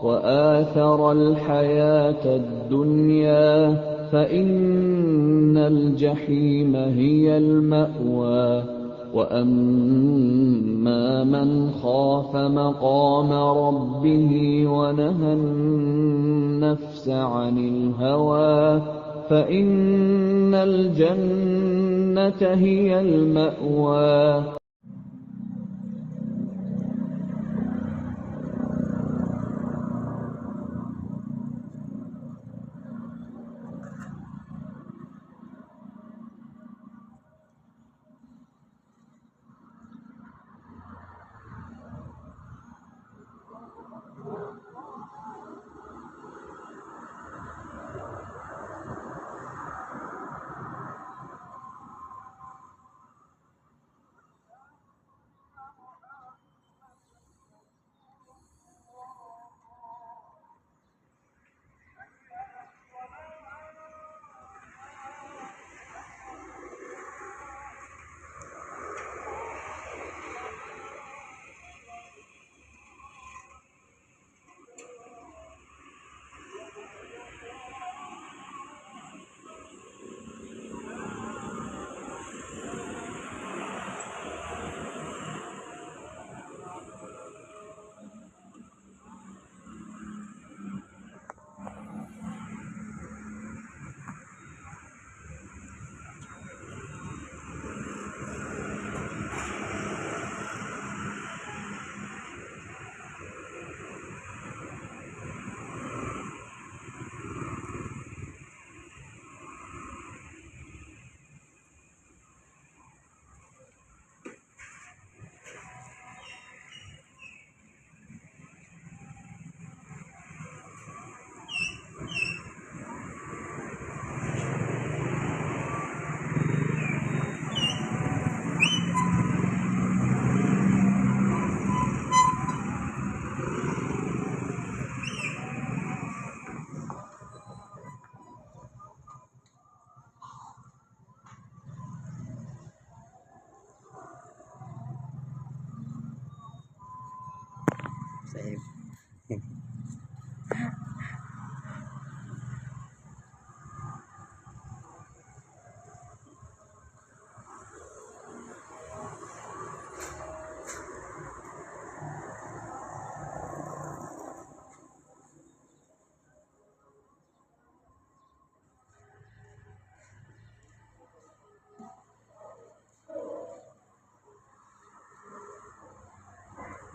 وآثر الحياة الدنيا فإن الجحيم هي المأوى وأما من خاف مقام ربه ونهى النفس عن الهوى فإن الجنة هي المأوى.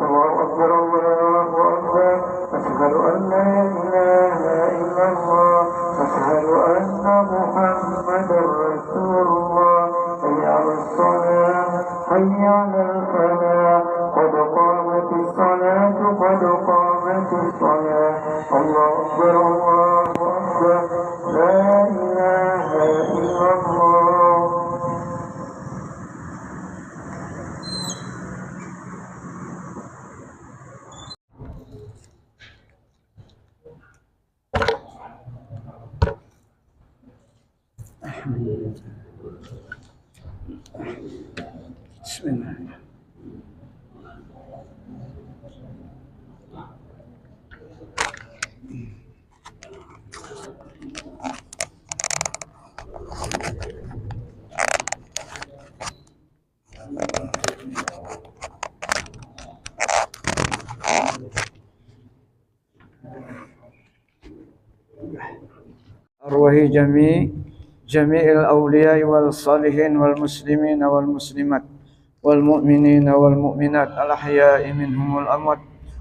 الله أكبر الله أكبر أشهد أن لا إله إلا الله أشهد أن محمدا رسول الله حي على الصلاة حي على الفلاح قد قامت الصلاة قد قامت الصلاة الله أكبر الله أكبر لا إله إلا الله. بسم الله. أرواح جميع الأولياء والصالحين والمسلمين والمسلمات والمؤمنين والمؤمنات الأحياء منهم والأموات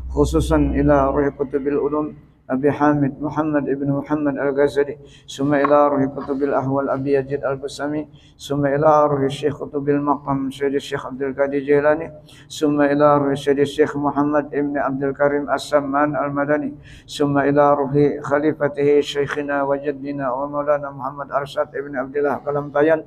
خصوصا إلى روح كتب العلوم أبي حامد محمد ابن محمد الغزالي ثم إلى روح كتب الأحوال أبي يزيد البسامي ثم إلى روح الشيخ كتب المقام سيد الشيخ عبد القادر الجيلاني ثم إلى روح سيد الشيخ محمد ابن عبد الكريم السمان المدني ثم إلى روح خليفته شيخنا وجدنا ومولانا محمد أرشاد ابن عبد الله كلمتاين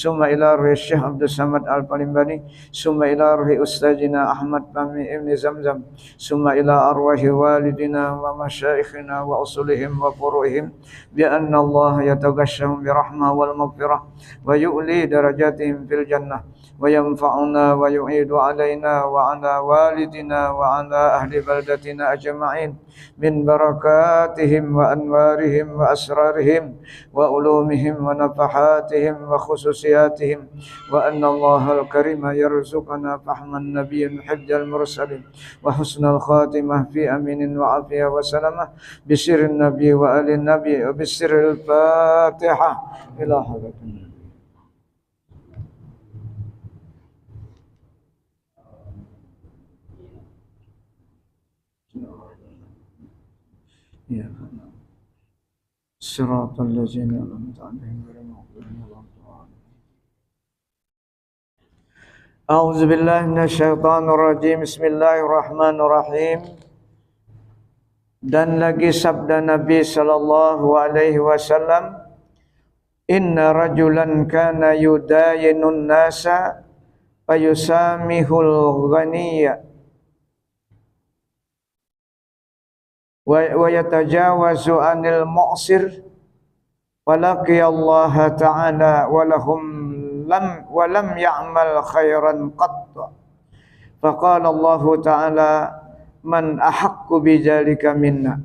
ثم إلى روح الشيخ عبد الصمد البالمباني ثم إلى روح أستاذنا أحمد فهمي ابن زمزم ثم إلى أرواح والدنا ومشايخنا masyayikhina wa usulihim wa furu'ihim bi anna Allah yataghashshahum bi rahmah wal maghfirah wa yu'li darajatihim fil jannah wa yanfa'una wa yu'idu alaina wa ala walidina wa ala ahli baldatina ajma'in min barakatihim wa anwarihim wa asrarihim wa ulumihim wa nafahatihim wa khususiyatihim wa anna Allah al-karima yarzuqana fahman nabiyyin hibjal mursalin wa husnal khatimah fi aminin wa afiyah wa salamah bisirrin nabi wa alin nabi wa bisirril fatihah ila hadratin. Ya Siratal ladzina an'amta 'alaihim ghairil maghdubi 'alaihim waladdallin. A'udzu billahi minasyaitonir rajim. Bismillahirrahmanirrahim. Dan lagi sabda Nabi sallallahu alaihi wasallam, inna rajulan kana yudayinun nasa fayusamihul ghaniyya wa yatajawazu anil mu'sir walaqiya Allah ta'ala wa lam ya'mal khairan qatt. Faqala Allah ta'ala man ahaqqu bidzalika minna.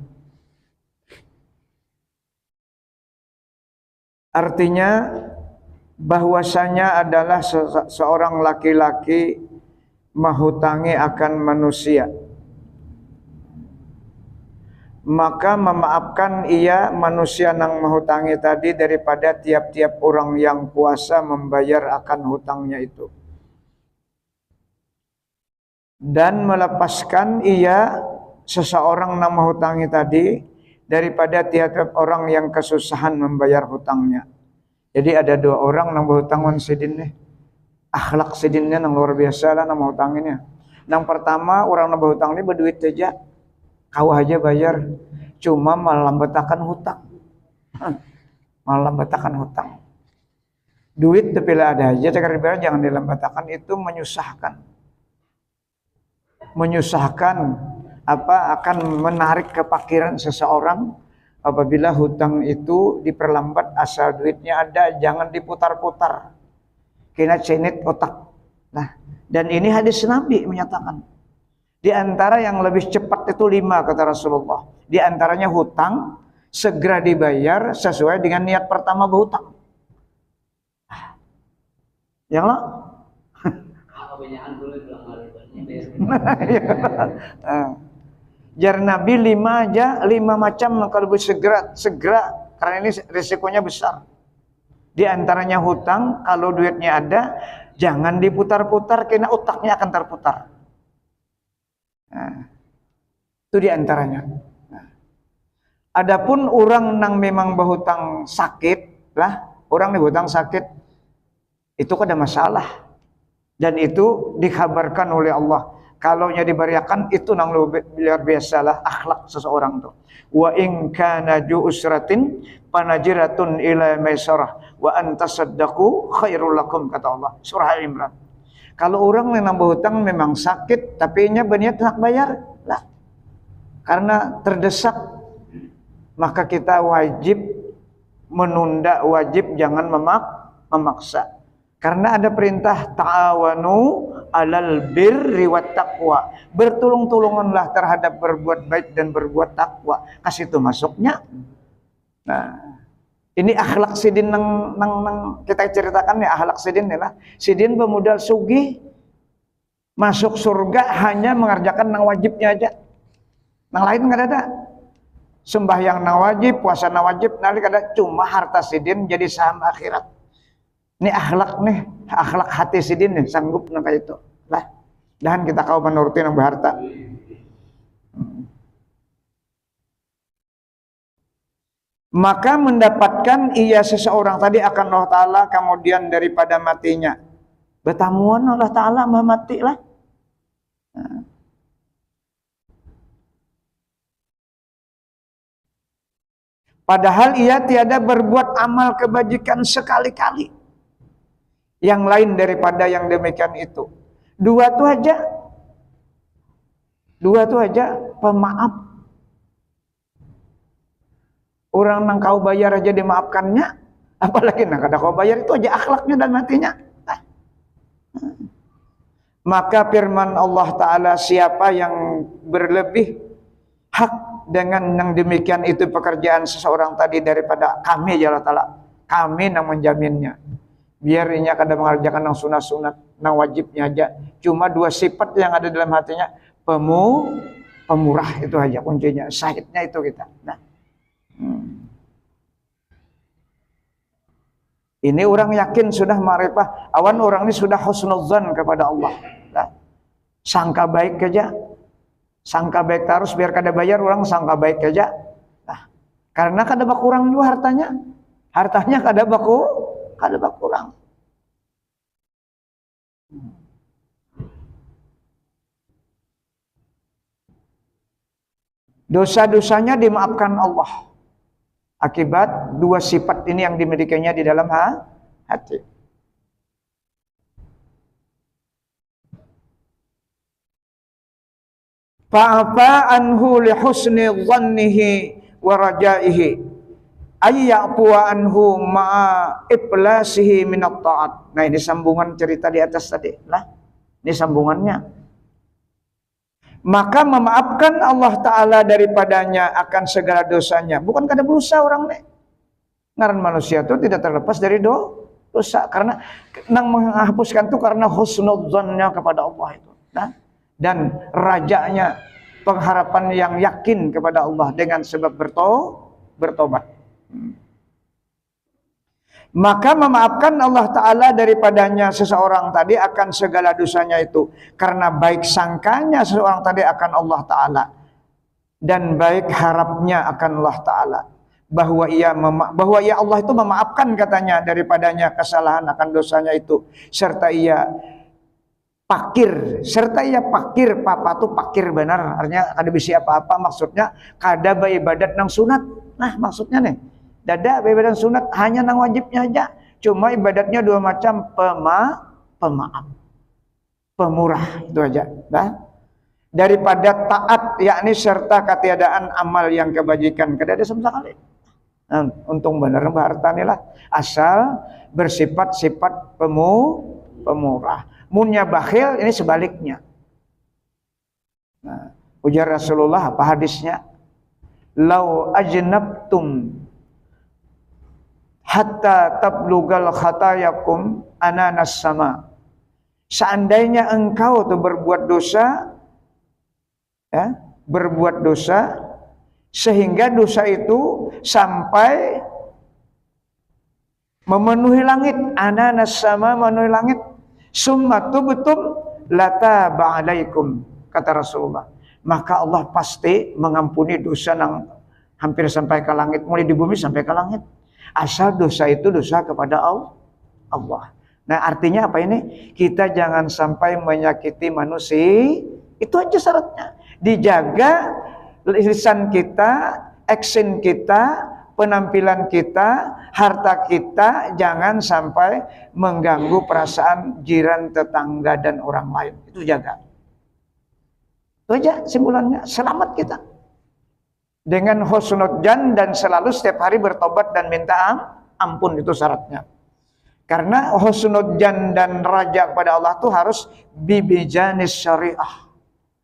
Artinya bahwasanya adalah seorang laki-laki menghutangi akan manusia, maka memaafkan ia manusia nang menghutangi tadi daripada tiap-tiap orang yang puasa membayar akan hutangnya itu, dan melepaskan ia seseorang nang menghutangi tadi daripada tiap-tiap orang yang kesusahan membayar hutangnya. Jadi ada dua orang nang berhutangan sidin nih, akhlak sidinnya nang luar biasa lah nang menghutanginya. Nang pertama orang nang berhutang ini berduit saja, kau aja bayar, cuma melambatakan hutang. Melambatakan hutang. Duit tapi lah ada aja, cakar bayar jangan dilambatakan, itu menyusahkan. Menyusahkan akan menarik kepakiran seseorang. Apabila hutang itu diperlambat, asal duitnya ada, jangan diputar-putar. Kena cenit otak. Nah, dan ini hadis Nabi menyatakan. Di antara yang lebih cepat itu 5 kata Rasulullah. Di antaranya hutang segera dibayar sesuai dengan niat pertama berhutang. Yang lo? Jar Nabi 5 aja, 5 macam kalau segera karena ini risikonya besar. Di antaranya hutang, kalau duitnya ada, jangan diputar-putar karena otaknya akan terputar. Nah, itu diantaranya. Nah, adapun orang nang memang berhutang sakit lah, orang nih berhutang sakit itu ada masalah, dan itu dikabarkan oleh Allah. Kalau nya diberiakan itu nang luar biasa lah akhlak seseorang tuh. Wa in kana ju usratin panajiratun ila maisarah wa antasaddaqu khairul lakum kata Allah. Surah Al-Imran. Kalau orang yang berhutang memang sakit, tapi nya berniat nak bayar lah. Karena terdesak, maka kita wajib menunda, wajib jangan memaksa. Karena ada perintah ta'awanu alal birri wat taqwa. Bertolong-tolonganlah terhadap berbuat baik dan berbuat takwa. Kasih itu masuknya. Nah, ini akhlak sidin nang kita ceritakan ya, akhlak sidin lah. Sidin pemodal sugih masuk surga hanya mengerjakan nang wajibnya aja. Nang lain enggak ada. Sembahyang nang wajib, puasa nang wajib, nalik ada, cuma harta sidin jadi saham akhirat. Ini akhlak nih, akhlak hati sidin nih, sanggup nang kayak itu. Lah, dan kita kau menuruti nang berharta. Maka mendapatkan ia seseorang tadi akan Allah Ta'ala kemudian daripada matinya. Betamuan Allah Ta'ala mati lah. Nah. Padahal ia tiada berbuat amal kebajikan sekali-kali. Yang lain daripada yang demikian itu. Dua tuh aja pemaaf. Orang nang kau bayar aja dimaafkannya, apalagi nang kada kau bayar, itu aja akhlaknya dan matinya. Maka firman Allah Ta'ala, siapa yang berlebih hak dengan yang demikian itu pekerjaan seseorang tadi daripada kami, ya Allah Ta'ala, kami yang menjaminnya. Biar ini kada mengerjakan yang sunat-sunat, yang wajibnya aja. Cuma dua sifat yang ada dalam hatinya, pemurah, itu aja kuncinya. Syahidnya itu kita. Nah. Ini orang yakin sudah ma'rifah, awan orang ini sudah husnudzan kepada Allah. Nah, sangka baik aja, sangka baik terus biar kada bayar orang sangka baik aja. Nah, karena kada bakurang juga hartanya kada bakurang. Dosa-dosanya dimaafkan Allah. Akibat dua sifat ini yang dimilikinya di dalam hati. Fa'afa anhu li husni dhannihi wa rajaihi ayyafu anhu ma'a iblasihi minat ta'at. Nah, ini sambungan cerita di atas tadi lah. Ini sambungannya. Maka memaafkan Allah Ta'ala daripadanya akan segala dosanya. Bukan kada berusaha orang nih. Ngaran manusia itu tidak terlepas dari dosa. Karena nang menghapuskan itu karena husnudzannya kepada Allah itu. Nah, dan rajanya pengharapan yang yakin kepada Allah dengan sebab bertobat. Maka memaafkan Allah Ta'ala daripadanya seseorang tadi akan segala dosanya itu. Karena baik sangkanya seseorang tadi akan Allah Ta'ala. Dan baik harapnya akan Allah Ta'ala. Bahwa ia Allah itu memaafkan katanya daripadanya kesalahan akan dosanya itu. Serta ia pakir. Papa tuh pakir benar. Artinya kada bisa apa-apa, maksudnya kada beribadat nang sunat. Nah maksudnya nih. Dada ibadat sunat hanya nang wajibnya aja. Cuma ibadatnya dua macam, pemaaf, pemurah, itu aja. Nah, daripada taat, yakni serta ketiadaan amal yang kebajikan. Kada ada sama sekali. Nah, untung benar harta lah. Asal bersifat-sifat pemurah. Munnya bakhil, ini sebaliknya. Nah, ujar Rasulullah apa hadisnya? Lau ajnabtum hatta tablugal khatayakum ananas sama. Seandainya engkau tuh berbuat dosa, ya, berbuat dosa sehingga dosa itu sampai memenuhi langit, ananas sama, memenuhi langit, summa tubtum lata ba'alaikum, kata Rasulullah. Maka Allah pasti mengampuni dosa yang hampir sampai ke langit, mulai di bumi sampai ke langit. Asal dosa itu dosa kepada Allah. Nah artinya apa ini? Kita jangan sampai menyakiti manusia. Itu aja syaratnya. Dijaga lisan kita, action kita, penampilan kita, harta kita, jangan sampai mengganggu perasaan jiran, tetangga, dan orang lain. Itu jaga. Itu aja simpulannya. Selamat kita. Dengan husnudzan dan selalu setiap hari bertobat dan minta ampun, itu syaratnya. Karena husnudzan dan raja kepada Allah itu harus bibijanis syariah.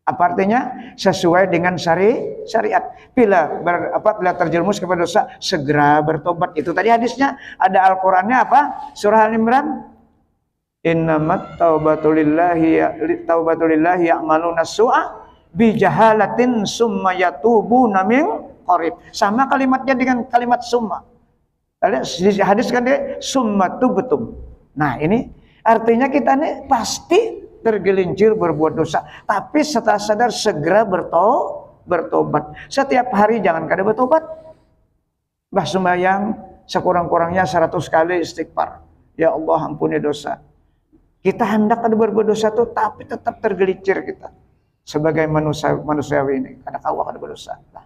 Apa artinya? Sesuai dengan syariat. Bila terjerumus kepada dosa, segera bertobat. Itu tadi hadisnya. Ada Al-Qur'annya apa? Surah Al-Imran. Innamat taubatulillahi ya'maluna su'a bijahalatin summa yatubuna min qarib. Sama kalimatnya dengan kalimat summa. Hadis kan dia summa tubtum. Nah, ini artinya kita nih pasti tergelincir berbuat dosa, tapi setelah sadar segera bertobat. Setiap hari jangan kada bertobat. Bah sembahyang sekurang-kurangnya 100 kali istighfar. Ya Allah ampuni dosa. Kita hendak kada berbuat dosa tuh, tapi tetap tergelincir kita. Sebagai manusiawi ini, kada kawa kada berdosa. Nah,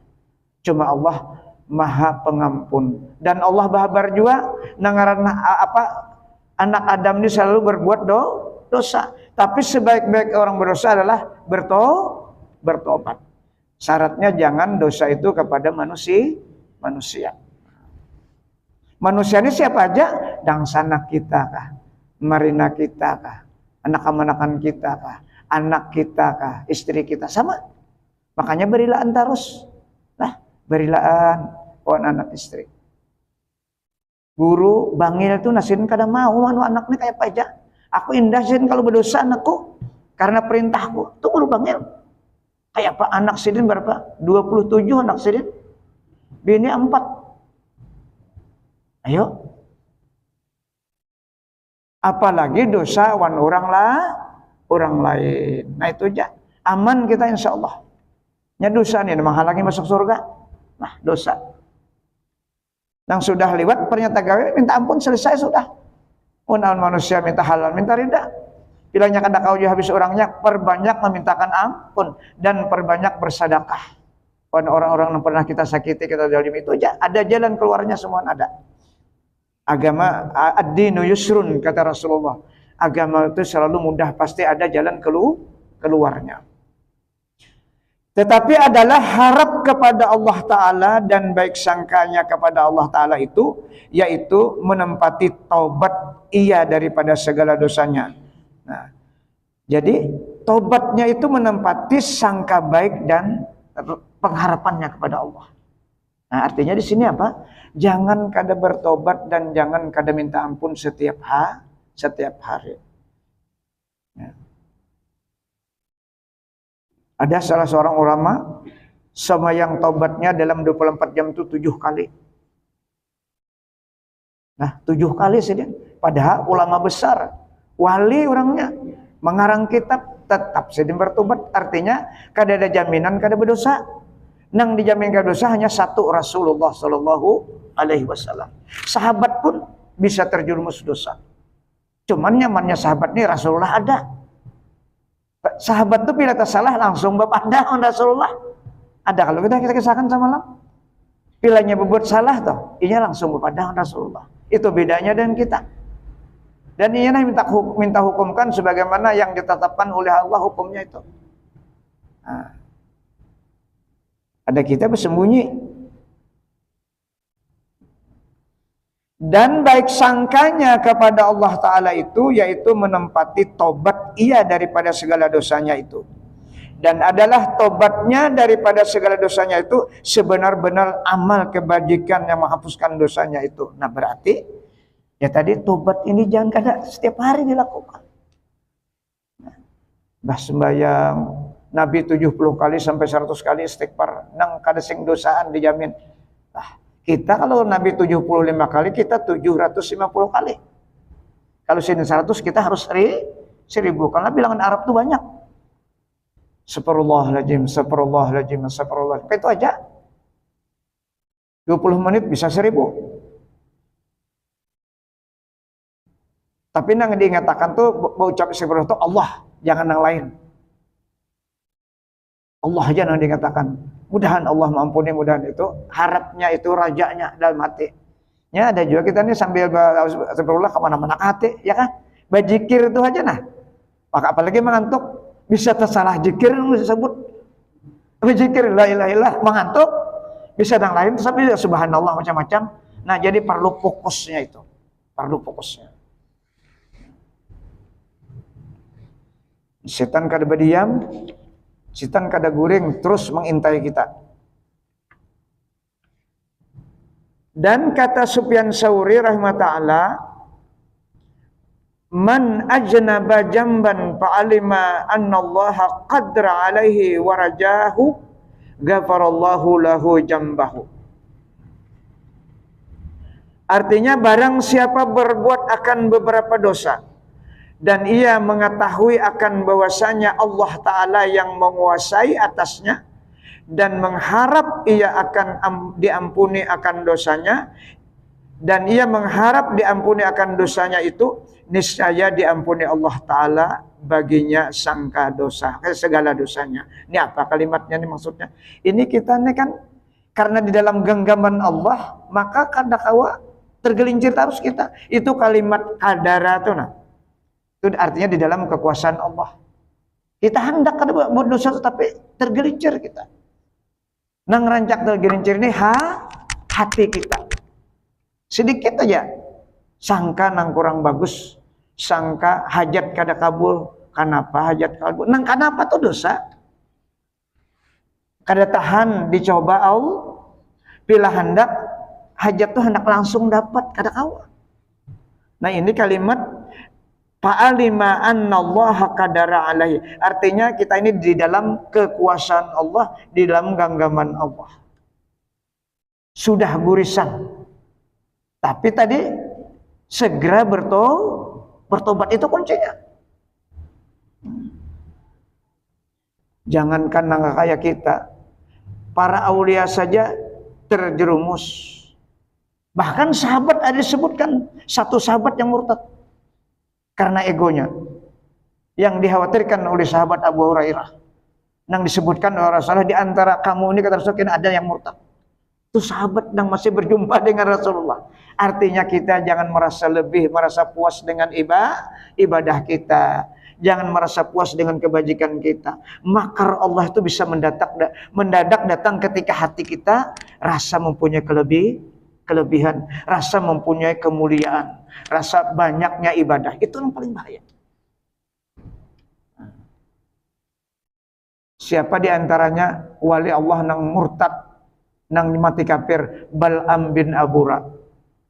cuma Allah Maha Pengampun, dan Allah bahabar juga nangarana anak Adam ini selalu berbuat dosa. Tapi sebaik-baik orang berdosa adalah bertobat. Syaratnya jangan dosa itu kepada manusia. Manusia ini siapa aja? Dangsana kita kah? Marina kita kah? Anak-anakan kita kah? Anak kita kah? Istri kita sama. Makanya berilaan terus. Nah, berilaan pohon anak istri. Guru bangil tuh nasin kadang mau anaknya kayak pajak. Aku indah sin kalau berdosa anakku karena perintahku. Tuh guru bangil. Kayak apa anak sidin berapa? 27 anak sidin. Bini 4. Ayo. Apalagi dosa wan orang lain. Nah itu aja. Aman kita insya Allah. Nya dosa nih menghalangi masuk surga. Nah dosa. Yang sudah lewat ternyata gawe minta ampun selesai sudah. Unaun manusia minta halal minta ridha. Bilangnya kada kau habis orangnya perbanyak memintakan ampun dan perbanyak bersedekah. Orang-orang yang pernah kita sakiti kita zalim itu aja ada jalan keluarnya semua ada. Agama ad-dinu yusrun kata Rasulullah. Agama itu selalu mudah pasti ada jalan keluarnya. Tetapi adalah harap kepada Allah Ta'ala dan baik sangkanya kepada Allah Ta'ala itu, yaitu menempati taubat ia daripada segala dosanya. Nah, jadi taubatnya itu menempati sangka baik dan pengharapannya kepada Allah. Nah, artinya di sini apa? Jangan kada bertobat dan jangan kada minta ampun setiap hari. Ya. Ada salah seorang ulama sembahyang taubatnya dalam 24 jam itu 7 kali. Nah, 7 kali sih dia. Padahal ulama besar, wali orangnya, mengarang kitab tetap sedang bertobat. Artinya kada ada jaminan kada berdosa. Nang dijamin kada dosa hanya satu Rasulullah Shallallahu Alaihi Wasallam. Sahabat pun bisa terjerumus dosa. Cuman nyamannya sahabat nih Rasulullah ada. Sahabat tuh bila tersalah langsung berpandang on Rasulullah. Ada kalau kita kisahkan sama lah. Pilanya berbuat salah toh, inya langsung berpandang on Rasulullah. Itu bedanya dengan kita. Dan inya minta hukumkan sebagaimana yang ditetapkan oleh Allah hukumnya itu. Nah, ada kita bersembunyi. Dan baik sangkanya kepada Allah Ta'ala itu yaitu menempati tobat ia daripada segala dosanya itu. Dan adalah tobatnya daripada segala dosanya itu sebenar-benar amal kebajikan yang menghapuskan dosanya itu. Nah berarti ya tadi tobat ini jangan kada setiap hari dilakukan. Bah sembahyang Nabi 70 kali sampai 100 kali istighfar nang kada sing dosaan dijamin. Kita kalau Nabi 75 kali, kita 750 kali. Kalau sini 100, kita harus 1000. Karena bilangan Arab itu banyak. Seperullahaladzim, seperullahaladzim, seperullahaladzim. Itu aja. 20 menit bisa 1000. Tapi yang diingatakan tuh, ucap seperullah itu Allah, jangan yang lain. Allah aja yang dikatakan. Mudahan Allah mengampuni, mudahan itu harapnya itu rajanya dalam hati. Ya ada juga kita nih sambil astagfirullah kemana-mana hati, ya kan? Bajikir itu aja nah. Maka apalagi mengantuk bisa tersalah jikir disebut. Bajikir la ilaha illallah mengantuk bisa yang lain sambil subhanallah macam-macam. Nah jadi perlu fokusnya itu, perlu fokusnya. Setan kada berdiam. Setan kada guring terus mengintai kita. Dan kata Sufyan Tsauri rahimahullah, man ajnaba jamban fa'alima anna Allah qadra alaihi wa rajahu ghafarallahu lahu jambahu. Artinya barang siapa berbuat akan beberapa dosa dan ia mengetahui akan bahwasanya Allah Ta'ala yang menguasai atasnya dan mengharap ia akan diampuni akan dosanya dan ia mengharap diampuni akan dosanya itu, niscaya diampuni Allah Ta'ala baginya sangka dosa, segala dosanya. Ini apa kalimatnya ini maksudnya? Ini kita ini kan karena di dalam genggaman Allah maka kadakawa tergelincir terus kita. Itu kalimat kadara tuh nah. Itu artinya di dalam kekuasaan Allah. Kita hendak kada buat dosa tapi tergelincir kita. Nang rancak tergelincir ini hati kita. Sedikit aja sangka nang kurang bagus, sangka hajat kada kabul, kenapa hajat kabul? Nang kenapa tuh dosa? Kada tahan dicoba Allah, bila hendak hajat tuh hendak langsung dapat, kada kawa. Nah ini kalimat fa'alima annallaha qadara alaihi. Artinya kita ini di dalam kekuasaan Allah, di dalam genggaman Allah. Sudah gurisan. Tapi tadi segera bertobat itu kuncinya. Jangankan nangka kayak kita, para aulia saja terjerumus. Bahkan sahabat ada disebutkan satu sahabat yang murtad karena egonya, yang dikhawatirkan oleh sahabat Abu Hurairah. Nang disebutkan oleh Rasulullah, di antara kamu ini kata Rasulullah ada yang murtad. Itu sahabat yang masih berjumpa dengan Rasulullah. Artinya kita jangan merasa lebih, merasa puas dengan ibadah kita. Jangan merasa puas dengan kebajikan kita. Makar Allah itu bisa mendadak datang ketika hati kita rasa mempunyai kelebihan, rasa mempunyai kemuliaan, rasa banyaknya ibadah. Itu yang paling bahaya. Siapa di antaranya wali Allah nang murtad, nang mati kafir? Bal'am bin Abura,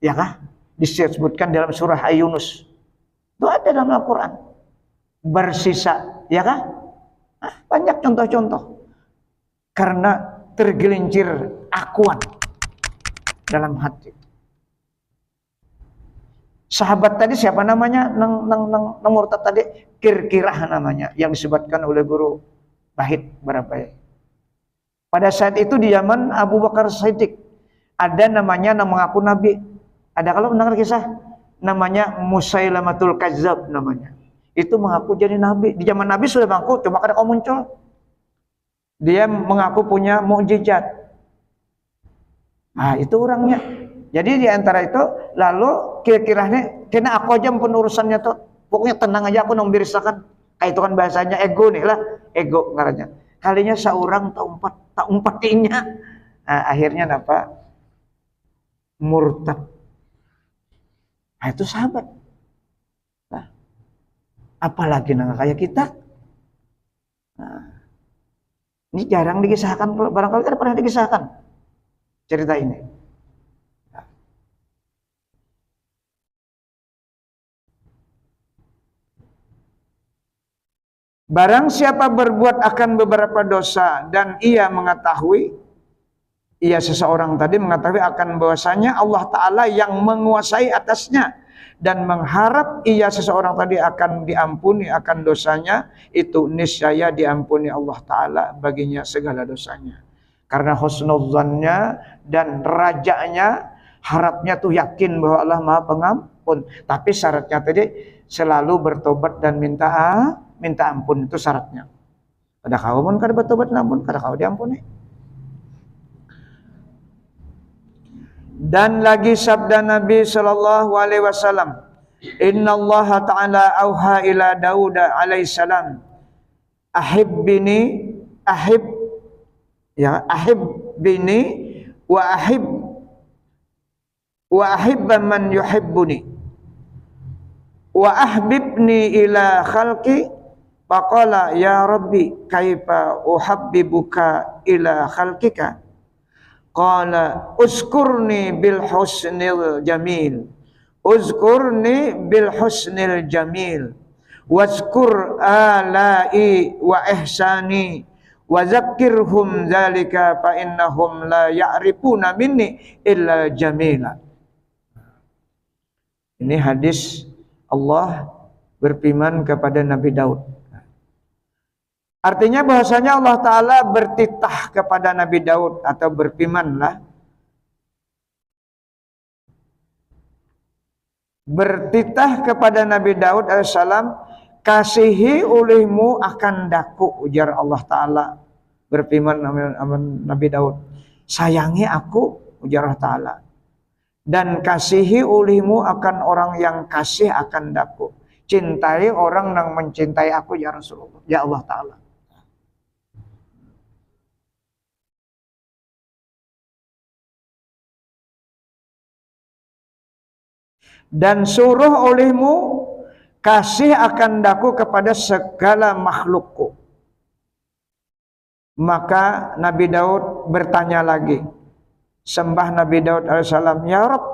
ya kah? Disebutkan dalam surah Yunus. Itu ada dalam Al-Quran. Bersisa, ya kah? Banyak contoh-contoh. Karena tergelincir akuan dalam hati. Sahabat tadi siapa namanya? Nang murtad tadi Kirkirah namanya, yang disebutkan oleh guru Bahid Barabai. Pada saat itu di zaman Abu Bakar Siddiq ada namanya yang mengaku nabi. Ada kalau mendengar kisah namanya Musailamatul Kazzab namanya. Itu mengaku jadi nabi. Di zaman Nabi sudah mengaku, cuma kada kau muncul. Dia mengaku punya mukjizat. Nah, itu orangnya. Jadi di antara itu lalu kira-kiranya kena aku aja penurusannya tuh. Pokoknya tenang aja aku membirisakan. Kayak itu kan bahasanya ego nih lah, ego ngarannya. Kalinya seorang tak umpatinya. Nah, akhirnya apa? Murtad. Nah, itu sahabat. Nah, apalagi nang kayak kita. Nah, ini jarang dikisahkan, barangkali kan pernah dikisahkan cerita ini. Nah. Barang siapa berbuat akan beberapa dosa dan ia mengetahui, ia seseorang tadi mengetahui akan bahwasanya Allah Ta'ala yang menguasai atasnya dan mengharap ia seseorang tadi akan diampuni akan dosanya, itu niscaya diampuni Allah Ta'ala baginya segala dosanya. Karena husnudzannya dan rajanya, harapnya tuh yakin bahwa Allah Maha Pengampun. Tapi syaratnya tadi selalu bertobat dan minta ampun, itu syaratnya. Kada kau pun kada bertobat ampun, kada kau diampuni. Dan lagi sabda Nabi sallallahu alaihi wasallam, innallaha ta'ala auha ila Daud alaihi salam, ahibbini wa ahibba man yuhibbuni wa ahbibni ila khalqi. Faqala ya Rabbi kaifa uhabbibuka ila khalqika? Qala uzkurni bil husnil jamil wazkur alai wa ihsani wa zakkirhum dzalika fa innahum la ya'rifuna minni illa jamila. Ini hadis Allah berfirman kepada Nabi Daud. Artinya bahwasanya Allah Ta'ala bertitah kepada Nabi Daud atau berfirmanlah, bertitah kepada Nabi Daud alaihissalam, kasihi olehmu akan daku, ujar Allah Ta'ala. Berfirman Nabi Daud, sayangi aku, ujar Allah Ta'ala. Dan kasihi olehmu akan orang yang kasih akan daku. Cintai orang yang mencintai aku, ya Rasulullah, ya Allah Ta'ala. Dan suruh olehmu kasih akan daku kepada segala makhlukku. Maka Nabi Daud bertanya lagi. Sembah Nabi Daud alaihissalam, ya Rabb,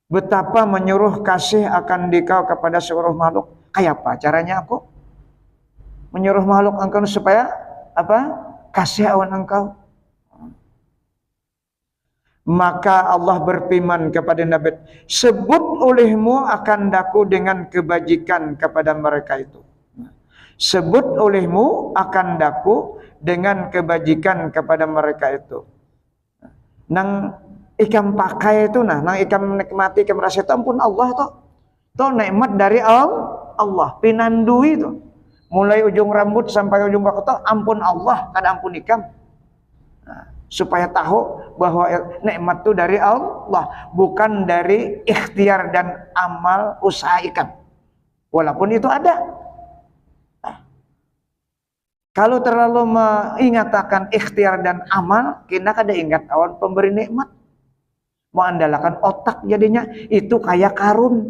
betapa menyuruh kasih akan dikau kepada seluruh makhluk. Kayak apa caranya aku menyuruh makhluk engkau supaya apa? Kasih awan engkau. Maka Allah berfirman kepada Nabi, sebut olehmu akan daku dengan kebajikan kepada mereka itu. Sebut olehmu akan daku dengan kebajikan kepada mereka itu. Nang ikam pakai itu nang ikam nikmati, ikam rasa itu ampun Allah toh. Toh nikmat dari Allah, pinandui itu. Mulai ujung rambut sampai ujung kaki itu ampun Allah, kada ampun ikam. Supaya tahu bahwa nikmat itu dari Allah, bukan dari ikhtiar dan amal usaha ikan. Walaupun itu ada. Kalau terlalu mengatakan ikhtiar dan amal, kita kada ingat awan pemberi nikmat. Mengandalkan otak jadinya itu kayak karun.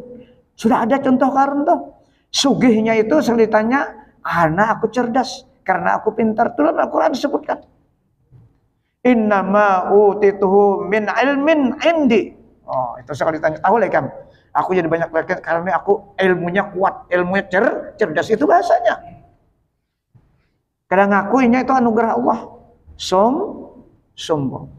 Sudah ada contoh karun tuh. Sugihnya itu ceritanya, karena aku cerdas, karena aku pintar. Itu dalam Al-Quran disebutkan. Innama utituhu min ilmin indi. Oh, itu sekali tanya, tahu lah kan? Aku jadi banyak belajar karena aku ilmunya kuat, ilmunya cerdas, itu bahasanya. Kadang ngakuinya itu anugerah Allah. Sombong.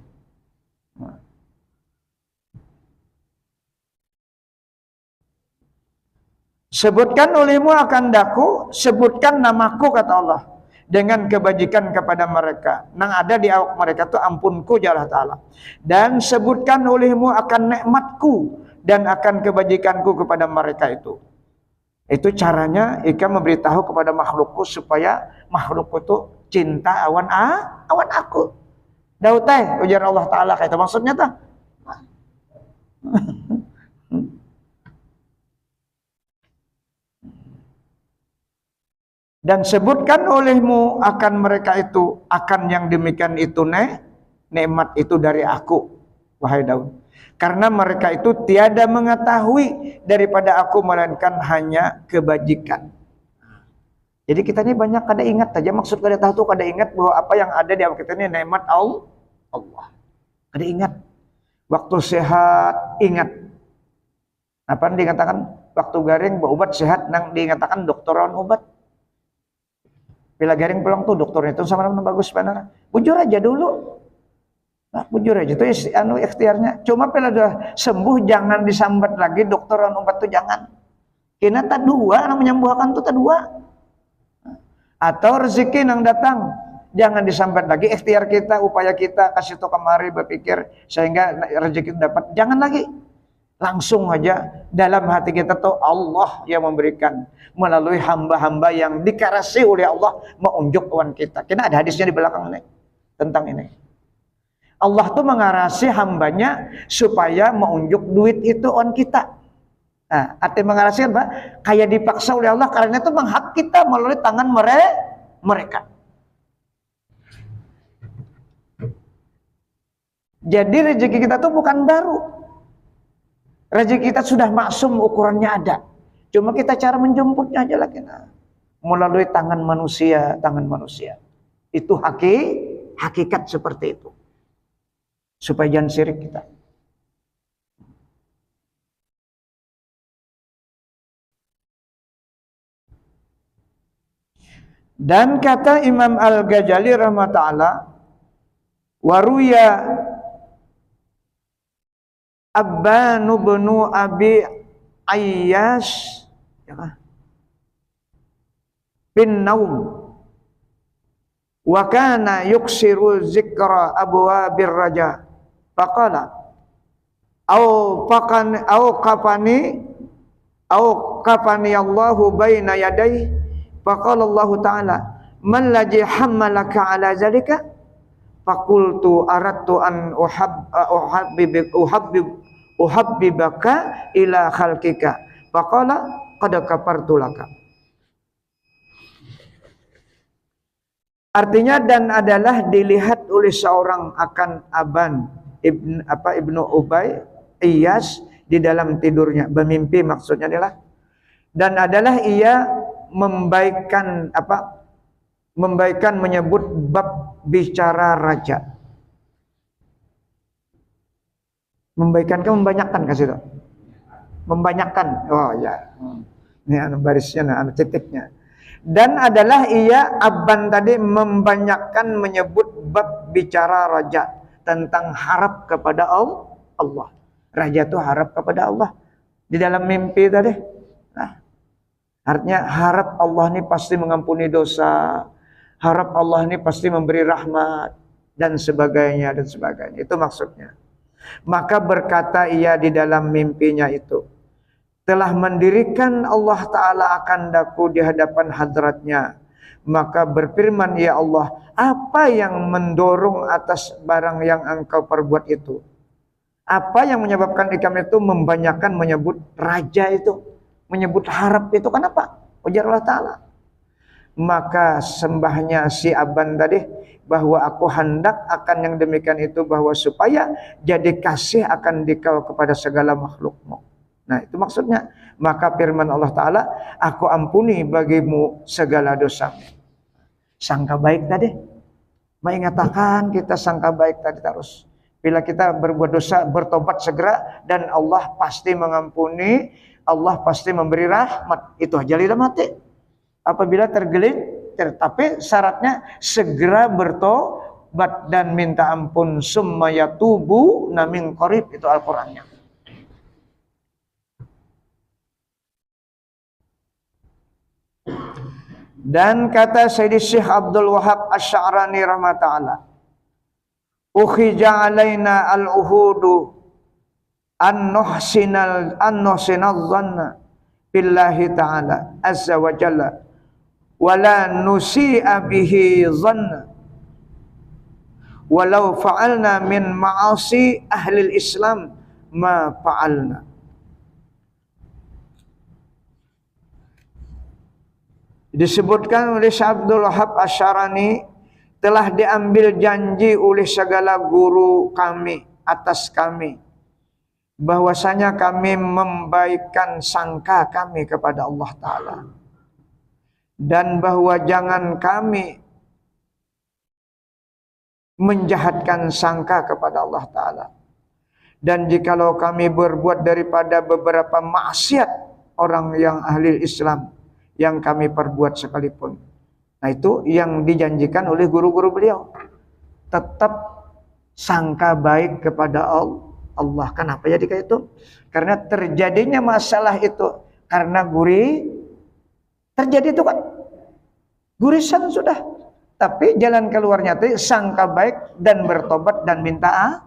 Sebutkan olehmu akan daku, sebutkan namaku kata Allah. Dengan kebajikan kepada mereka. Nang ada di awak mereka itu ampunku ya Allah Ta'ala. Dan sebutkan olehmu akan nikmatku dan akan kebajikanku kepada mereka itu. Itu caranya Ika memberitahu kepada makhlukku supaya makhlukku itu cinta awan aku. Daud teh ujar Allah Ta'ala kayak itu maksudnya tah. Dan sebutkan olehmu akan mereka itu, akan yang demikian itu nikmat itu dari aku, wahai Daud. Karena mereka itu tiada mengetahui daripada aku melainkan hanya kebajikan. Jadi kita ini banyak kada ingat saja, maksud kada tahu tuh kada ingat bahwa apa yang ada di awak kita ini nikmat Allah. Kada ingat. Waktu sehat ingat. Apa yang dikatakan waktu garing berobat sehat, nang dikatakan dokteran obat. Bila garing pulang tuh dokternya itu sama-sama bagus benar. Bujur aja dulu. Nah, bujur aja itu ikhtiarnya. Cuma bila sudah sembuh jangan disambat lagi dokteran obat tuh jangan. Kena tak dua, nang menyembuhkan tuh tak dua. Atau rezeki nang datang jangan disambat lagi, ikhtiar kita, upaya kita kasih tuh kemari berpikir sehingga rezeki dapat. Jangan lagi. Langsung aja dalam hati kita tuh Allah yang memberikan melalui hamba-hamba yang dikarasi oleh Allah menunjuk kawan kita. Kena ada hadisnya di belakang ini tentang ini. Allah tuh mengarasi hambanya supaya menunjuk duit itu on kita. Nah, arti mengarasi apa? Kayak dipaksa oleh Allah karena itu menghak kita melalui tangan mereka. Jadi rezeki kita tuh bukan baru. Rezeki kita sudah maksum, ukurannya ada. Cuma kita cara menjemputnya aja lagi. Nah, melalui tangan manusia. Itu hakikat seperti itu. Supaya jangan syirik kita. Dan kata Imam Al-Ghazali rahmatullah, waruya Abban bin Abi Ayyash bin Naum wa kana yuksiru zikra abwabir raja faqala au kafani Allahu baina yadayhi faqala Allah ta'ala man ladzi hammalaka ala zalika faqultu aradtu an uhabbibaka ila khalqika faqala qad kafartu laka. Artinya dan adalah dilihat oleh seorang akan Ibnu Ubay Iyas di dalam tidurnya. Bermimpi maksudnya adalah, dan adalah ia membaikan menyebut bab bicara raja. Membaikan kan membanyakan kasih itu. Membanyakan. Oh ya. Ini anu barisnya, anu titiknya. Dan adalah ia abban tadi membanyakan menyebut bab bicara raja tentang harap kepada Allah. Raja itu harap kepada Allah di dalam mimpi tadi. Nah, artinya harap Allah ini pasti mengampuni dosa, harap Allah ini pasti memberi rahmat dan sebagainya dan sebagainya. Itu maksudnya. Maka berkata ia di dalam mimpinya itu, telah mendirikan Allah Ta'ala akan daku di hadapan hadratnya. Maka berfirman, ya Allah, apa yang mendorong atas barang yang engkau perbuat itu? Apa yang menyebabkan ikam itu membanyakan menyebut raja itu, menyebut harap itu, kenapa? Ujar Allah Ta'ala. Maka sembahnya si Aban tadi, bahwa aku hendak akan yang demikian itu, bahwa supaya jadi kasih akan dikau kepada segala makhlukmu. Nah itu maksudnya. Maka firman Allah Ta'ala, aku ampuni bagimu segala dosa. Sangka baik tadi. Mengatakan kita sangka baik tadi terus. Bila kita berbuat dosa, bertobat segera, dan Allah pasti mengampuni, Allah pasti memberi rahmat. Itu aja lidah mati. Apabila tergelincir, tapi syaratnya segera bertobat dan minta ampun. Summa yatubu min qarib, itu Al-Qur'annya. Dan kata Sayyidi Syekh Abdul Wahab Asy-Sya'rani rahmatullah, ukhija alaina al-uhudu an-nuhsinal dhanna billahi ta'ala azza wa jalla wala nusi'a bihi dhanna walau fa'alna min ma'asi ahli al-islam ma fa'alna. Disebutkan oleh Syekh Abdul Wahab Asy-Sya'rani, telah diambil janji oleh segala guru kami atas kami, bahwasanya kami membaikkan sangka kami kepada Allah Ta'ala, dan bahwa jangan kami menjahatkan sangka kepada Allah Ta'ala. Dan jikalau kami berbuat daripada beberapa maksiat orang yang ahli Islam yang kami perbuat sekalipun, nah itu yang dijanjikan oleh guru-guru beliau, tetap sangka baik kepada Allah. Kenapa jadi kayak itu? Karena terjadinya masalah itu karena terjadi itu kan gurisan sudah, tapi jalan keluarnya itu sangka baik dan bertobat dan minta.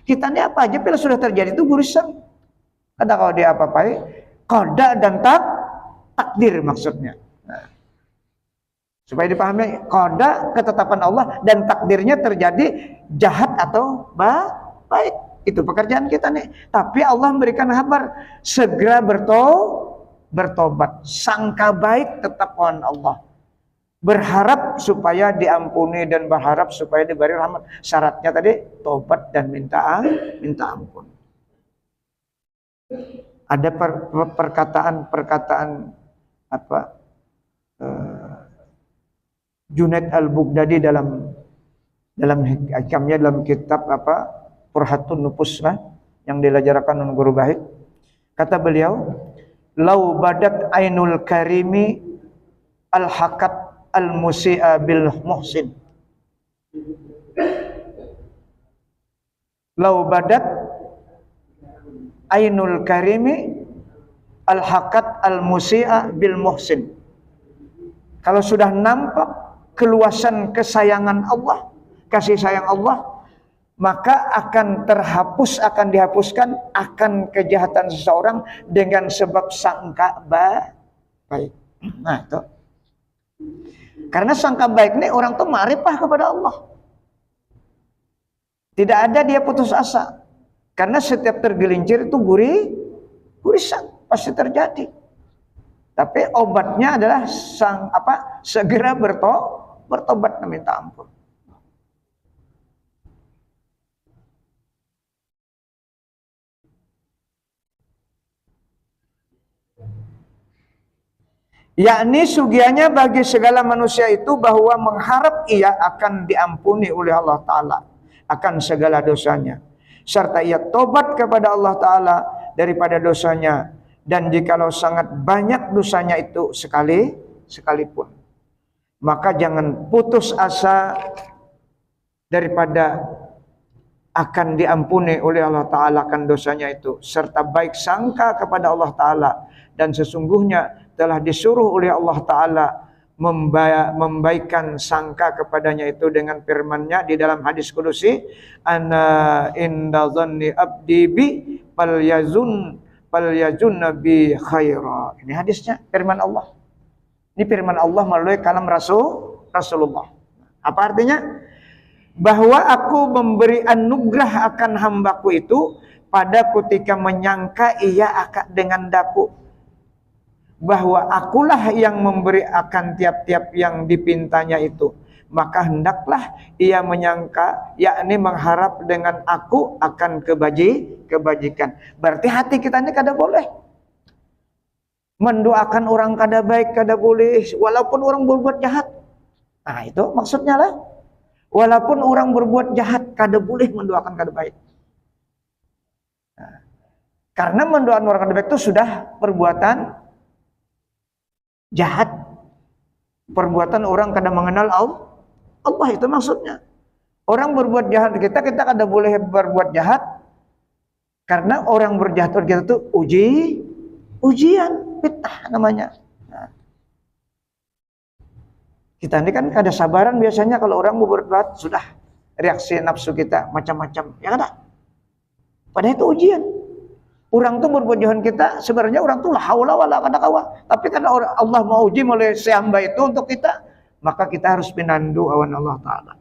Kita ini apa aja bila sudah terjadi itu gurisan. Ada kalau dia apa-apai, qada dan takdir maksudnya. Nah, supaya dipahami, qada ketetapan Allah dan takdirnya terjadi jahat atau baik. Itu pekerjaan kita nih. Tapi Allah memberikan kabar segera bertobat. Sangka baik tetap on Allah. Berharap supaya diampuni dan berharap supaya diberi rahmat. Syaratnya tadi tobat dan minta ampun. Ada perkataan Junaid Al-Baghdadi dalam hikamnya dalam kitab Furhatun Nufus yang diajarkan oleh guru baik. Kata beliau, lau badat ainul karimi al-hakat al-musi'a bil muhsin. Lau badat ainul karimi al-hakat al-musi'a bil muhsin. Kalau sudah nampak keluasan kesayangan Allah, kasih sayang Allah, maka akan dihapuskan akan kejahatan seseorang dengan sebab sangka baik. Nah itu. Karena sangka baik ini orang tuh ma'rifah kepada Allah. Tidak ada dia putus asa. Karena setiap tergelincir itu gurisan pasti terjadi. Tapi obatnya adalah segera bertobat dan minta ampun. yakni sugianya bagi segala manusia itu bahwa mengharap ia akan diampuni oleh Allah Ta'ala akan segala dosanya, serta ia tobat kepada Allah Ta'ala daripada dosanya, dan jikalau sangat banyak dosanya itu sekalipun, maka jangan putus asa daripada akan diampuni oleh Allah Ta'ala akan dosanya itu, serta baik sangka kepada Allah Ta'ala, dan sesungguhnya telah disuruh oleh Allah Ta'ala membaikkan sangka kepadanya itu dengan firman-Nya di dalam hadis kudusi, ana inda dhanni abdi bi falyazun nabi khaira. Ini hadisnya, firman Allah. Ini firman Allah melalui kalam Rasulullah. Apa artinya? Bahwa aku memberi anugerah akan hambaku itu pada ketika menyangka ia akan dengan daku, bahwa akulah yang memberi akan tiap-tiap yang dipintanya itu, maka hendaklah ia menyangka, yakni mengharap dengan aku akan kebajikan. Berarti hati kita ini kada boleh mendoakan orang kada baik, kada boleh, walaupun orang berbuat jahat. Nah itu maksudnya lah, walaupun orang berbuat jahat kada boleh mendoakan kada baik. Nah, karena mendoakan orang kada baik itu sudah perbuatan jahat, perbuatan orang kada mengenal Allah, itu maksudnya. Orang berbuat jahat kita kada boleh berbuat jahat, karena orang berjahat kita itu ujian, fitnah namanya. Nah, kita ini kan kada sabaran biasanya kalau orang mau berbuat, sudah reaksi nafsu kita macam-macam, ya kan? Padahal itu ujian. Orang tuh berbuat jahat kita, sebenarnya orang tuh la haula wala quwwata, tapi karena Allah mau uji oleh si hamba itu untuk kita, maka kita harus pinandu awan Allah Ta'ala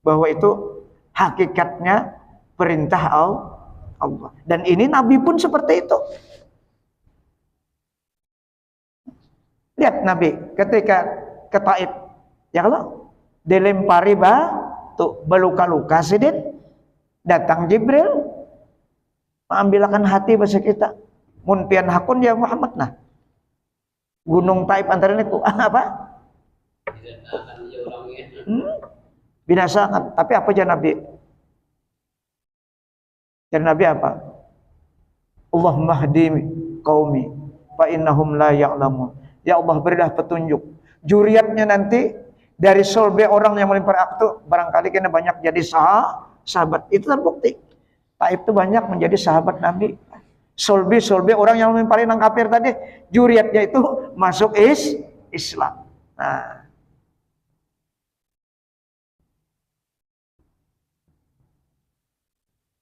bahwa itu hakikatnya perintah Allah. Dan ini Nabi pun seperti itu. Lihat Nabi ketika ke Taif, ya kalau dilempari batu beluka-luka sedikit, datang Jibril mengambilkan hati bahasa kita, mun pian hakun ya Muhammad. Nah, gunung Taif antara itu apa? Binasakan. Tapi apa aja Nabi? Dan Nabi apa? Allahumma hdi qaumi fa innahum la ya'lamun. Ya Allah, berilah petunjuk. Juriatnya nanti dari solbe orang yang melempar aktu, barangkali kena banyak jadi sahabat. Itu terbukti. Taif itu banyak menjadi sahabat Nabi. Solbe orang yang melemparin nang kafir tadi, juriatnya itu masuk Islam. Nah,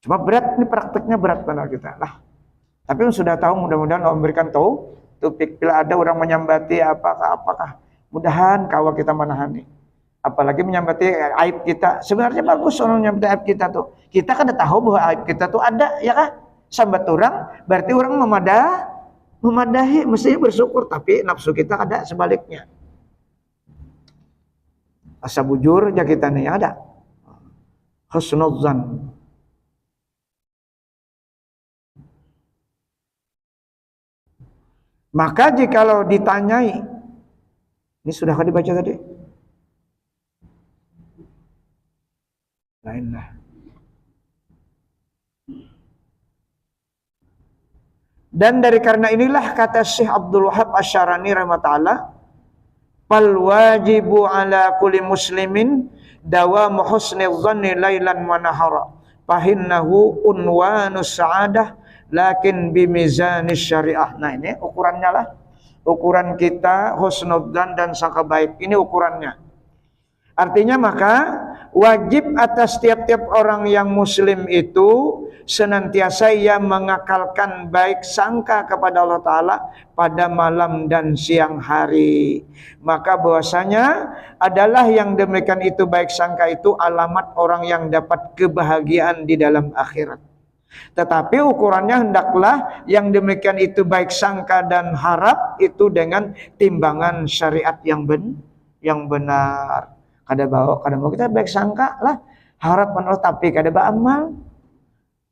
cuma berat, ini prakteknya berat benar kita lah. Tapi sudah tahu, mudah-mudahan Allah memberikan taufik. Bila ada orang menyambati apakah mudahan kawa kita menahani. Apalagi menyambati aib kita. Sebenarnya bagus orang menyambati aib kita tuh. Kita kan udah tahu bahwa aib kita tuh ada, ya kan? Sambat orang, berarti orang memadahi, mestinya bersyukur. Tapi nafsu kita ada sebaliknya. Asa bujur aja kita nih ada. Husnudzan. Maka jikalau ditanyai, ini sudah kan dibaca tadi? Lainlah. Dan dari karena inilah kata Syekh Abdul Wahab Asy-Syarani rahimahullah, fal wajibu ala kulli muslimin dawamu husnil dhanni lailan wa nahara fahinnahu unwanus sa'adah lakin bimizanis syariah. Nah ini ukurannya lah, ukuran kita husnudzan dan sangka baik, ini ukurannya. Artinya maka wajib atas tiap-tiap orang yang muslim itu senantiasa ia mengakalkan baik sangka kepada Allah Ta'ala pada malam dan siang hari. Maka bahwasanya adalah yang demikian itu baik sangka itu alamat orang yang dapat kebahagiaan di dalam akhirat. Tetapi ukurannya hendaklah yang demikian itu baik sangka dan harap itu dengan timbangan syariat yang benar. Kada mau kita baik sangka lah, harap menurut, tapi kada beramal,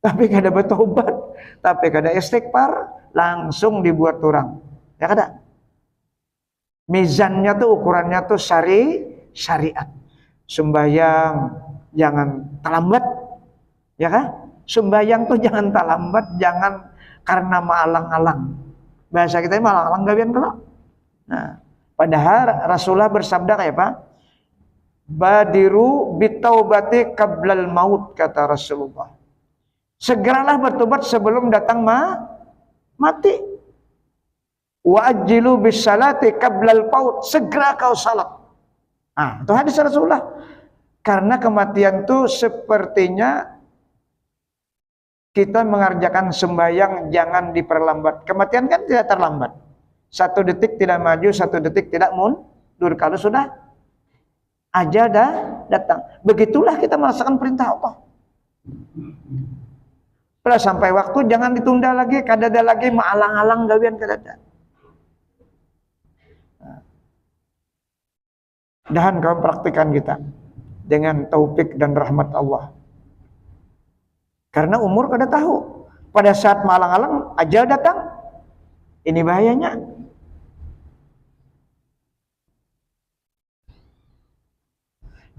tapi kada bertobat, tapi kada istighfar, langsung dibuat orang. Ya kada? Mizannya tuh, ukurannya tuh syariat. Sembahyang jangan terlambat, ya kan? Sembahyang tuh jangan terlambat, jangan karena maalang-alang. Bahasa kita ini maalang-alang gawian kalau. Nah, padahal Rasulullah bersabda kayak apa? Badiru bitaubati qablal maut, kata Rasulullah. Segeralah bertobat sebelum datang mati. Wa ajjilu bis salati qablal maut, segera kau salat. Nah, itu hadis Rasulullah. Karena kematian itu sepertinya kita mengerjakan sembahyang jangan diperlambat. Kematian kan tidak terlambat. 1 detik tidak maju, 1 detik tidak mundur. Kalau sudah ajal dah datang. Begitulah kita merasakan perintah Allah. Pada sampai waktu jangan ditunda lagi, kadada lagi maalang-alang gawian kadada. Dan kau praktikan kita dengan taufik dan rahmat Allah. Karena umur kada tahu. Pada saat maalang-alang ajal datang. Ini bahayanya.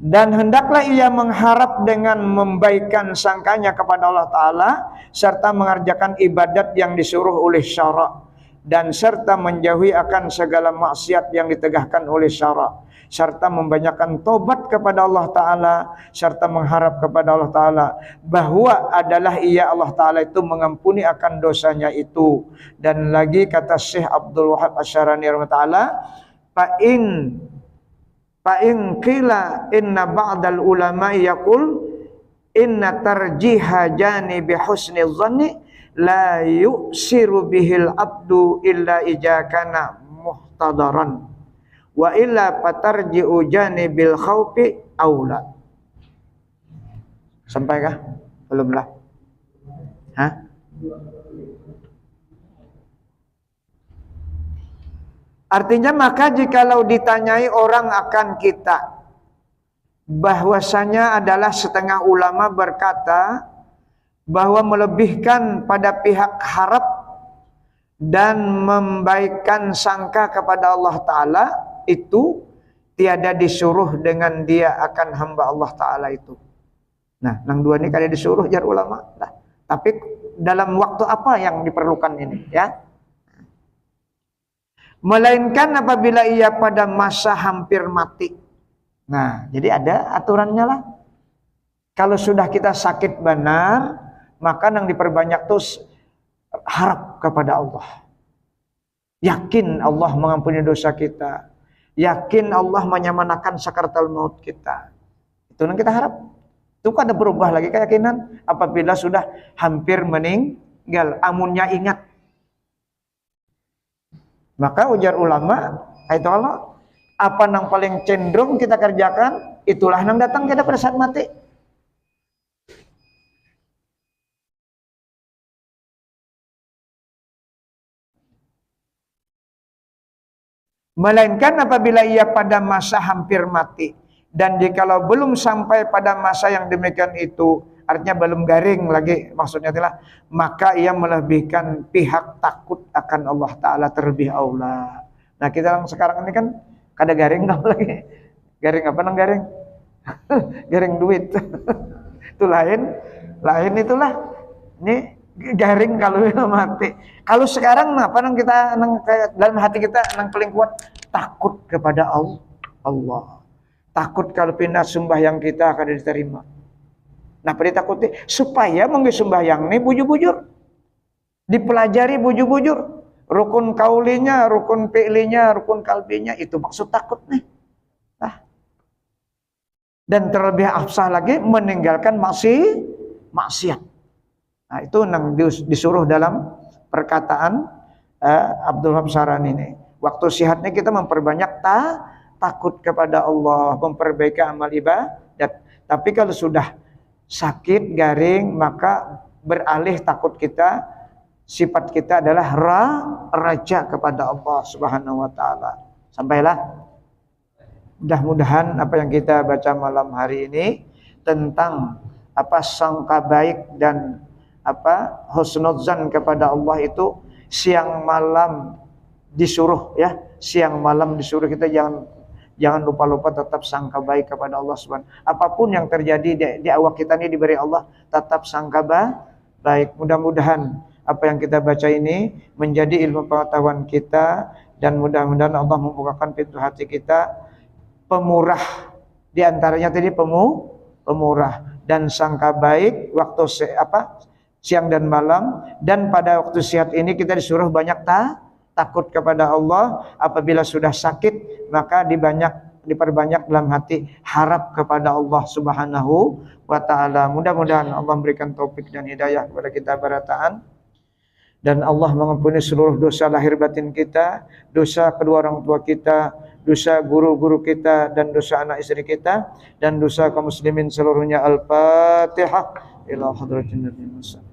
Dan hendaklah ia mengharap dengan membaikkan sangkanya kepada Allah Ta'ala, serta mengerjakan ibadat yang disuruh oleh syara', dan serta menjauhi akan segala maksiat yang ditegahkan oleh syara', serta membanyakkan tobat kepada Allah Ta'ala, serta mengharap kepada Allah Ta'ala bahwa adalah ia Allah Ta'ala itu mengampuni akan dosanya itu. Dan lagi kata Syekh Abdul Wahab Asy'arani rahimahullah, Fa'in qila inna ba'dal ulama yaqul inna tarjiha janibi husni dhanni la yu'siru bihil abdu illa ijakana muhtadaran wa illa fatarji'u janibil khawfi aula. Sampaikah? Belumlah. Hah? Artinya maka jikalau ditanyai orang akan kita, bahwasanya adalah setengah ulama berkata bahwa melebihkan pada pihak harap dan membaikkan sangka kepada Allah Ta'ala itu tiada disuruh dengan dia akan hamba Allah Ta'ala itu. Nah, nang dua ini kada disuruh jar ulama. Nah, tapi dalam waktu apa yang diperlukan ini, ya? Melainkan apabila ia pada masa hampir mati. Nah, jadi ada aturannya lah. Kalau sudah kita sakit benar, maka yang diperbanyak tuh harap kepada Allah. Yakin Allah mengampuni dosa kita. Yakin Allah menyemanakan sakaratul maut kita. Itu yang kita harap. Itu kan ada berubah lagi keyakinan apabila sudah hampir meninggal. Amunnya ingat. Maka ujar ulama, itu Allah, apa yang paling cenderung kita kerjakan, itulah yang datang kita pada saat mati. Melainkan apabila ia pada masa hampir mati. Dan jikalau belum sampai pada masa yang demikian itu, artinya belum garing lagi, maksudnya adalah maka ia melebihkan pihak takut akan Allah Ta'ala terlebih aula. Nah kita sekarang ini kan kada garing lagi. Garing apa nang garing? Garing duit. Itu lain itulah. Ini garing kalau mati. Kalau sekarang apa nang kita dalam hati kita nang paling kuat takut kepada Allah. Takut kalau pindah sembahyang kita akan diterima. Nah, pada takuti supaya mengge sembahyang ini bujur-bujur. Dipelajari bujur-bujur. Rukun kaulinya, rukun fi'linya, rukun kalbinya, itu maksud takut nih. Nah. Dan terlebih afsah lagi meninggalkan maksiat. Nah, itu yang disuruh dalam perkataan Abdul Wahab Asy'arani ini. Waktu sihatnya kita memperbanyak takut kepada Allah, memperbaiki amal ibadat. Tapi kalau sudah sakit, garing, maka beralih takut kita, sifat kita adalah raja kepada Allah Subhanahu wa Ta'ala. Sampailah. Mudah-mudahan apa yang kita baca malam hari ini tentang apa sangka baik dan apa husnudzan kepada Allah itu siang malam disuruh, ya, siang malam disuruh kita jangan lupa-lupa tetap sangka baik kepada Allah Subhanahu. Apapun yang terjadi di awak kita ini diberi Allah, tetap sangka baik. Mudah-mudahan apa yang kita baca ini menjadi ilmu pengetahuan kita, dan mudah-mudahan Allah membukakan pintu hati kita pemurah. Di antaranya tadi pemurah dan sangka baik waktu siang dan malam, dan pada waktu sehat ini kita disuruh banyak takut kepada Allah. Apabila sudah sakit maka diperbanyak dalam hati harap kepada Allah Subhanahu wa taala. Mudah-mudahan Allah memberikan taufik dan hidayah kepada kita barataan, dan Allah mengampuni seluruh dosa lahir batin kita, dosa kedua orang tua kita, dosa guru-guru kita, dan dosa anak istri kita, dan dosa kaum muslimin seluruhnya. Al-Fatihah. Ila hadratin Nabi Muhammad.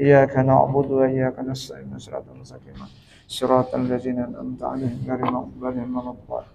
Iyyaka na'budu wa iyyaka nasta'in. Shiratal mustaqim. Shiratal ladzina an'amta 'alaihim ghairil maghdubi 'alaihim waladdallin.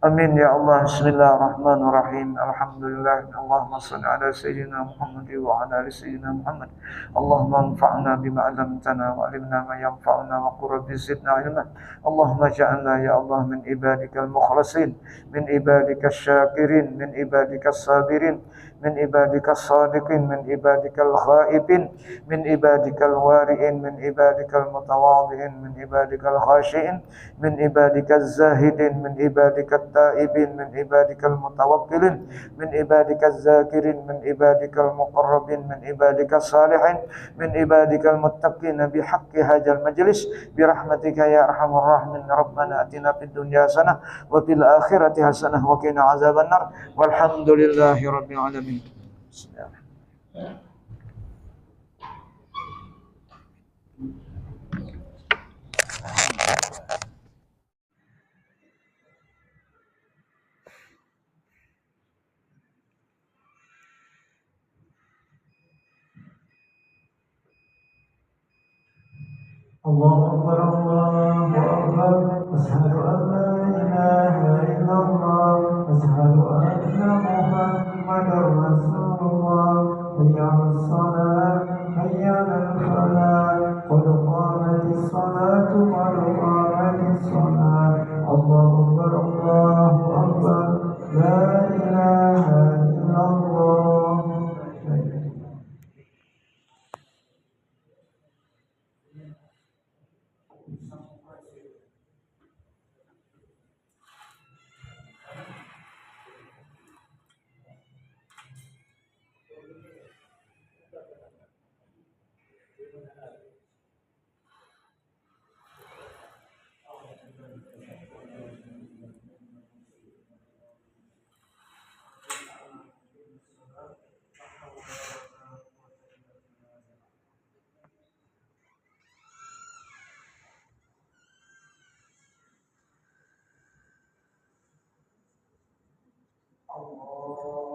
Amin ya Allah. Bismillahirrahmanirrahim. Alhamdulillah. Allahumma shalli ala sayyidina Muhammad wa ala ali sayyidina Muhammad. Allahumma anfa'na bima 'allamtana wa 'allimna ma yanfa'una wa qur rabbi zidna 'ilma. Allahumma ja'alna ya Allah min ibadikal mukhlasin, min ibadikash syakirin, min ibadikash sabirin, min ibadikas sadiqin, min ibadikal khaifin, min ibadikal wari'in, min ibadikal mutawadhi'in, min ibadikal khashi'in, min ibadikaz zahidin, min ibadikat taibin, min ibadikal mutawakkilin, min ibadikaz zakirin, min ibadikal muqarrabin, min ibadikas salihin, min ibadikal muttaqin bihaqqi hadzal majlis bi rahmatika ya arhamar rahimin. Rabbana atina fid dunya hasanah wa fil akhirati hasanah wa qina azabannar. Walhamdulillahi rabbil alamin. الله أكبر الله أكبر أشهد أن لا إله إلا الله أشهد أن محمدا رسول الله حي على الصلاة حي على الفلاح قد قامت الصلاة قد قامت الصلاة الله أكبر الله أكبر لا إله إلا الله. Allah